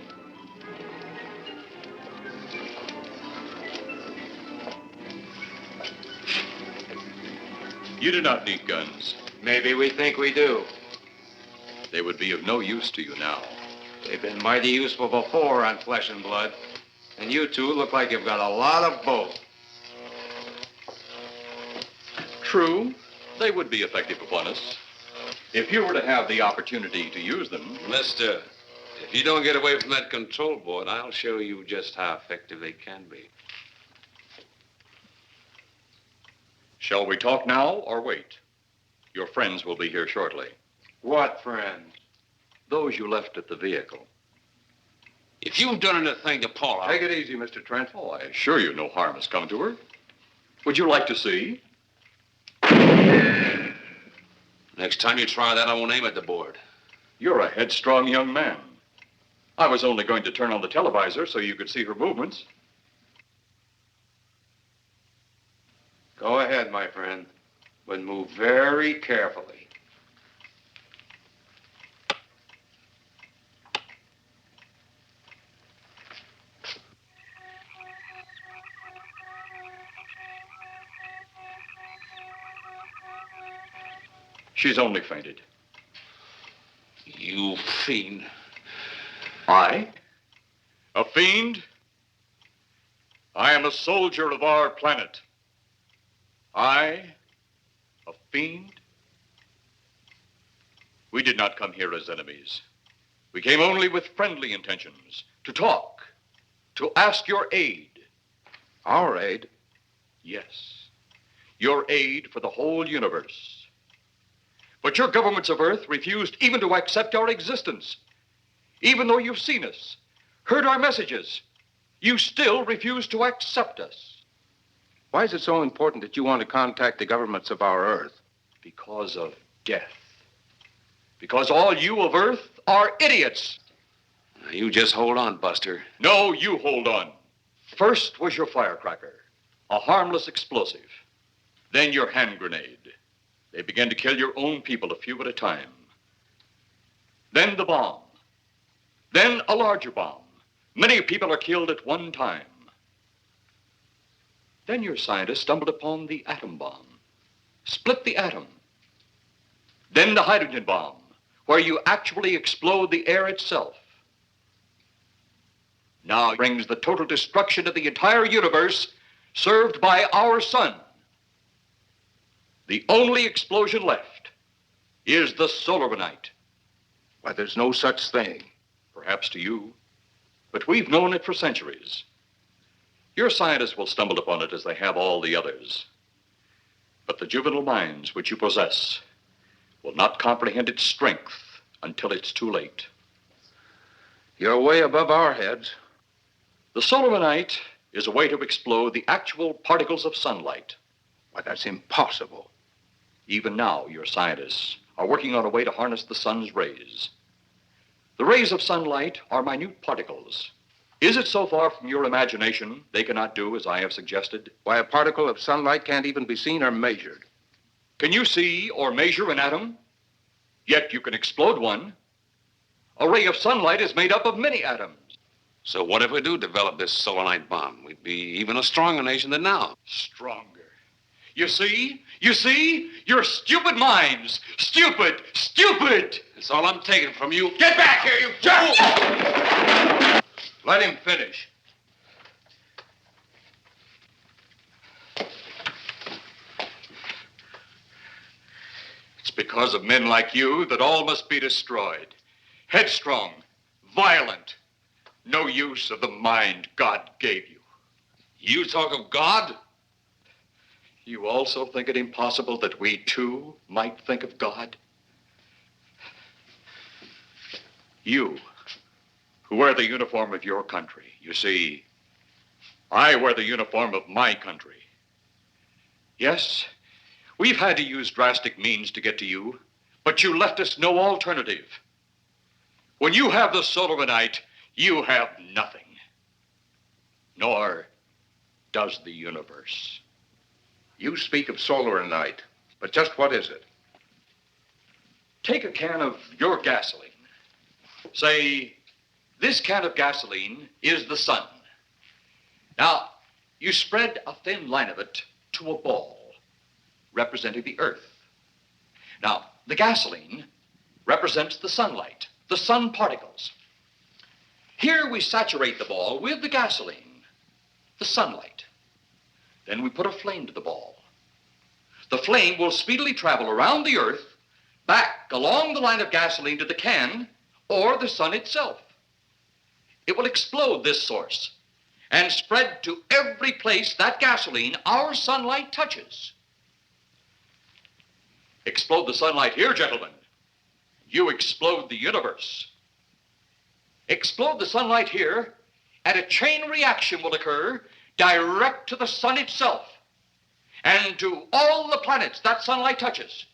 You do not need guns. Maybe we think we do. They would be of no use to you now. They've been mighty useful before on flesh and blood. And you two look like you've got a lot of both. True, they would be effective upon us. If you were to have the opportunity to use them. Mister, if you don't get away from that control board, I'll show you just how effective they can be. Shall we talk now or wait? Your friends will be here shortly. What friends? Those you left at the vehicle. If you've done anything to Paula... Take it easy, Mr. Trent. Oh, I assure you no harm has come to her. Would you like to see? Next time you try that, I won't aim at the board. You're a headstrong young man. I was only going to turn on the televisor so you could see her movements. Go ahead, my friend, but move very carefully. She's only fainted. You fiend. I? A fiend? I am a soldier of our planet. I? A fiend? We did not come here as enemies. We came only with friendly intentions, to talk, to ask your aid. Our aid? Yes, your aid for the whole universe. But your governments of Earth refused even to accept our existence. Even though you've seen us, heard our messages, you still refuse to accept us. Why is it so important that you want to contact the governments of our Earth? Because of death. Because all you of Earth are idiots. Now, you just hold on, Buster. No, you hold on. First was your firecracker, a harmless explosive. Then your hand grenade. They began to kill your own people a few at a time. Then the bomb. Then a larger bomb. Many people are killed at one time. Then your scientists stumbled upon the atom bomb. Split the atom. Then the hydrogen bomb, where you actually explode the air itself. Now brings the total destruction of the entire universe served by our sun. The only explosion left is the solar night. Why, there's no such thing. Perhaps to you, but we've known it for centuries. Your scientists will stumble upon it as they have all the others. But the juvenile minds which you possess will not comprehend its strength until it's too late. You're way above our heads. The solar night is a way to explode the actual particles of sunlight. Why, that's impossible. Even now, your scientists are working on a way to harness the sun's rays. The rays of sunlight are minute particles. Is it so far from your imagination they cannot do as I have suggested? Why, a particle of sunlight can't even be seen or measured. Can you see or measure an atom? Yet you can explode one. A ray of sunlight is made up of many atoms. So what if we do develop this solanite bomb? We'd be even a stronger nation than now. Stronger. You see? You see? Your stupid minds. Stupid! Stupid! That's all I'm taking from you. Get back here, you jerk! Let him finish. It's because of men like you that all must be destroyed. Headstrong, violent, no use of the mind God gave you. You talk of God? You also think it impossible that we, too, might think of God? You, who wear the uniform of your country. You see, I wear the uniform of my country. Yes, we've had to use drastic means to get to you, but you left us no alternative. When you have the solanite, you have nothing. Nor does the universe. You speak of solanite, but just what is it? Take a can of your gasoline. Say, this can of gasoline is the sun. Now, you spread a thin line of it to a ball, representing the earth. Now, the gasoline represents the sunlight, the sun particles. Here we saturate the ball with the gasoline, the sunlight. Then we put a flame to the ball. The flame will speedily travel around the earth, back along the line of gasoline to the can, or the sun itself. It will explode this source and spread to every place that gasoline, our sunlight, touches. Explode the sunlight here, gentlemen. You explode the universe. Explode the sunlight here, and a chain reaction will occur direct to the sun itself and to all the planets that sunlight touches,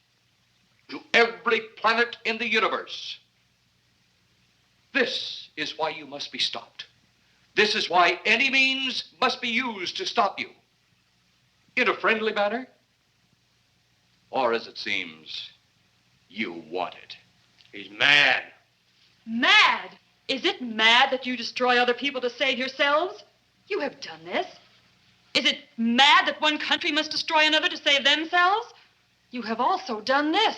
to every planet in the universe. This is why you must be stopped. This is why any means must be used to stop you. In a friendly manner, or as it seems, you want it. He's mad. Mad? Is it mad that you destroy other people to save yourselves? You have done this. Is it mad that one country must destroy another to save themselves? You have also done this.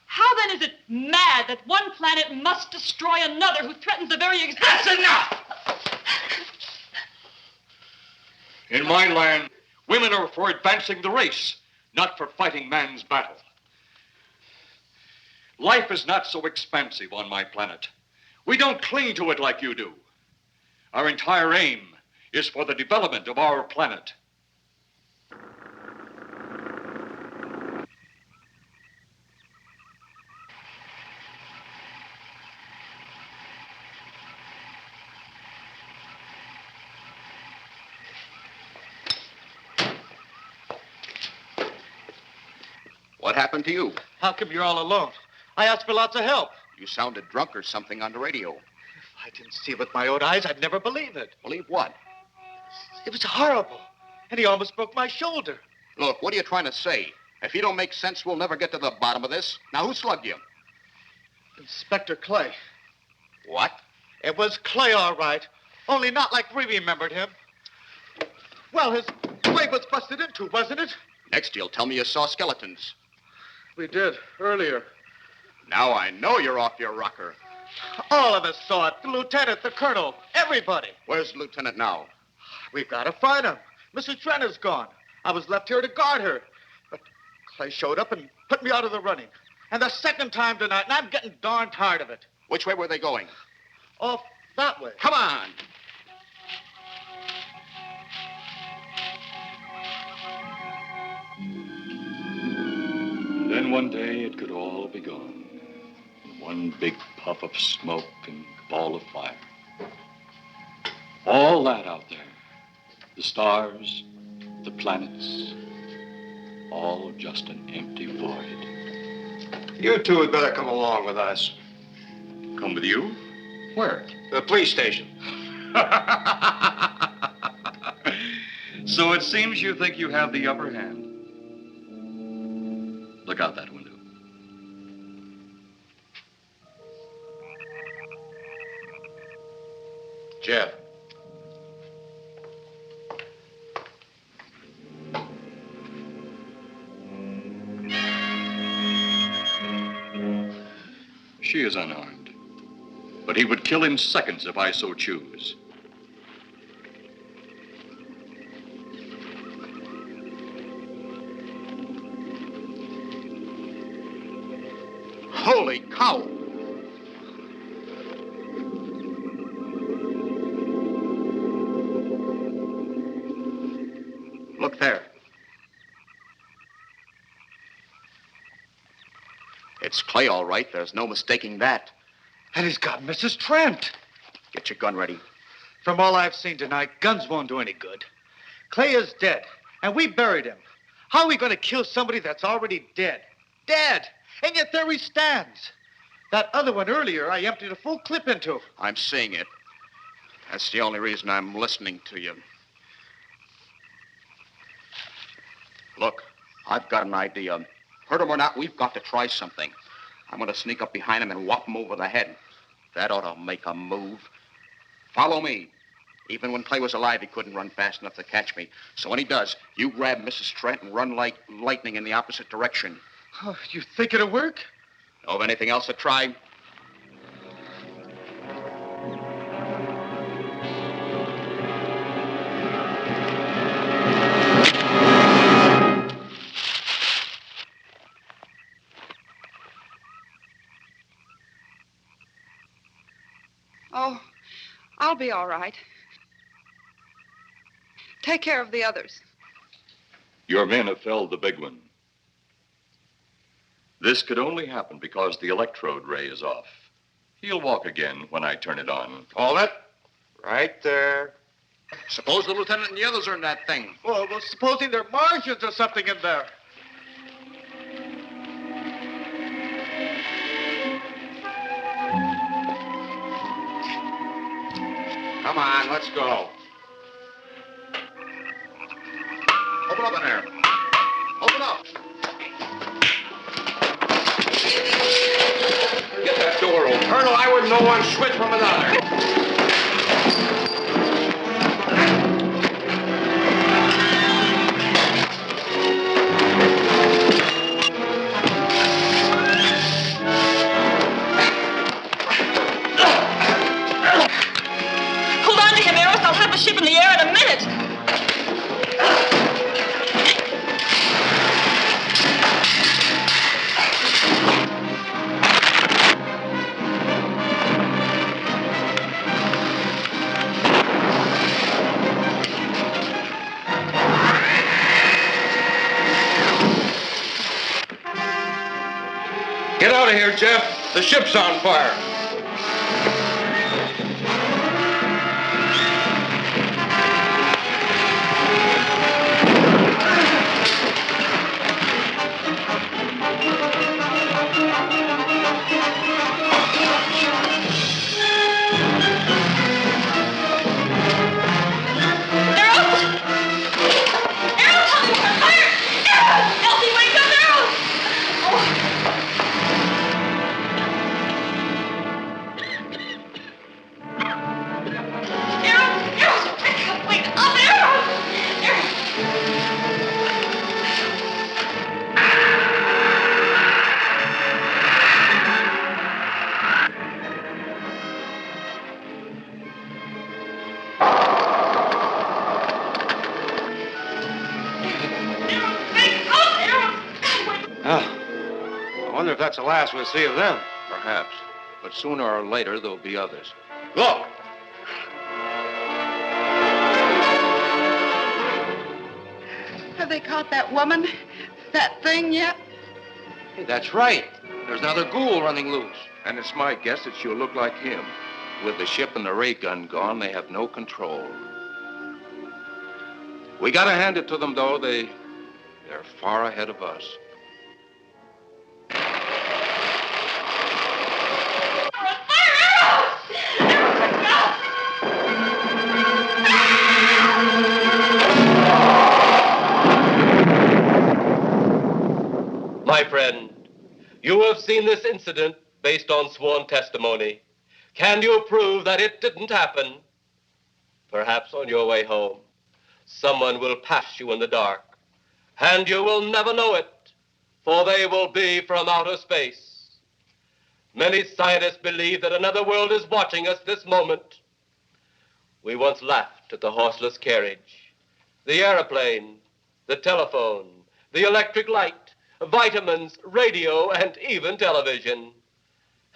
How then is it mad that one planet must destroy another who threatens the very existence? That's enough! In my land, women are for advancing the race, not for fighting man's battle. Life is not so expansive on my planet. We don't cling to it like you do. Our entire aim is for the development of our planet. What happened to you? How come you're all alone? I asked for lots of help. You sounded drunk or something on the radio. If I didn't see it with my own eyes, I'd never believe it. Believe what? It was horrible. And he almost broke my shoulder. Look, what are you trying to say? If you don't make sense, we'll never get to the bottom of this. Now, who slugged you? Inspector Clay. What? It was Clay, all right. Only not like we remembered him. Well, his leg was busted into, wasn't it? Next, you'll tell me you saw skeletons. We did, earlier. Now I know you're off your rocker. All of us saw it. The lieutenant, the colonel, everybody. Where's the lieutenant now? We've got to find him. Mrs. Trenner's gone. I was left here to guard her. But Clay showed up and put me out of the running. And the second time tonight, and I'm getting darn tired of it. Which way were they going? Off that way. Come on. Then one day it could all be gone. In one big puff of smoke and ball of fire. All that out there. The stars, the planets, all just an empty void. You two had better come along with us. Come with you? Where? The police station. So it seems you think you have the upper hand. Look out that window. Jeff. She is unarmed. But he would kill in seconds if I so choose. Holy cow! Look there. It's Clay, all right. There's no mistaking that. And he's got Mrs. Trent. Get your gun ready. From all I've seen tonight, guns won't do any good. Clay is dead, and we buried him. How are we going to kill somebody that's already dead? Dead! And yet there he stands. That other one earlier, I emptied a full clip into. I'm seeing it. That's the only reason I'm listening to you. Look, I've got an idea. Hurt him or not, we've got to try something. I'm going to sneak up behind him and whop him over the head. That ought to make a move. Follow me. Even when Clay was alive, he couldn't run fast enough to catch me. So when he does, you grab Mrs. Trent and run like lightning in the opposite direction. Oh, you think it'll work? Know of anything else to try? Oh, I'll be all right. Take care of the others. Your men have felled the big one. This could only happen because the electrode ray is off. He'll walk again when I turn it on. Hold it. Right there. Suppose the lieutenant and the others are in that thing. Well, supposing there are Martians or something in there. Come on, let's go. Open up in there. Open up. Get that door open. Colonel, I wouldn't know one switch from another. Hold on to him, Eros. I'll have the ship in the air in a minute. Get out of here, Jeff. The ship's on fire. I wonder if that's the last we'll see of them. Perhaps. But sooner or later, there'll be others. Look! Have they caught that woman? That thing yet? Hey, that's right. There's another ghoul running loose. And it's my guess that she'll look like him. With the ship and the ray gun gone, they have no control. We gotta hand it to them, though. They're far ahead of us. My friend, you have seen this incident based on sworn testimony. Can you prove that it didn't happen? Perhaps on your way home, someone will pass you in the dark, and you will never know it, for they will be from outer space. Many scientists believe that another world is watching us this moment. We once laughed at the horseless carriage, the airplane, the telephone, the electric light, vitamins, radio, and even television.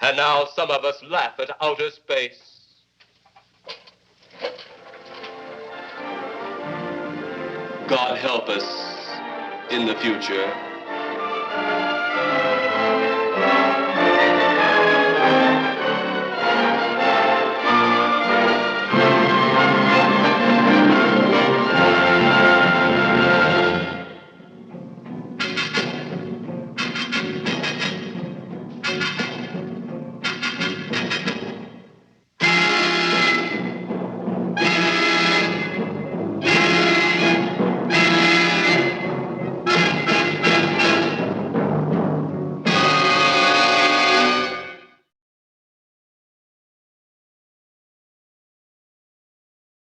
And now some of us laugh at outer space. God help us in the future.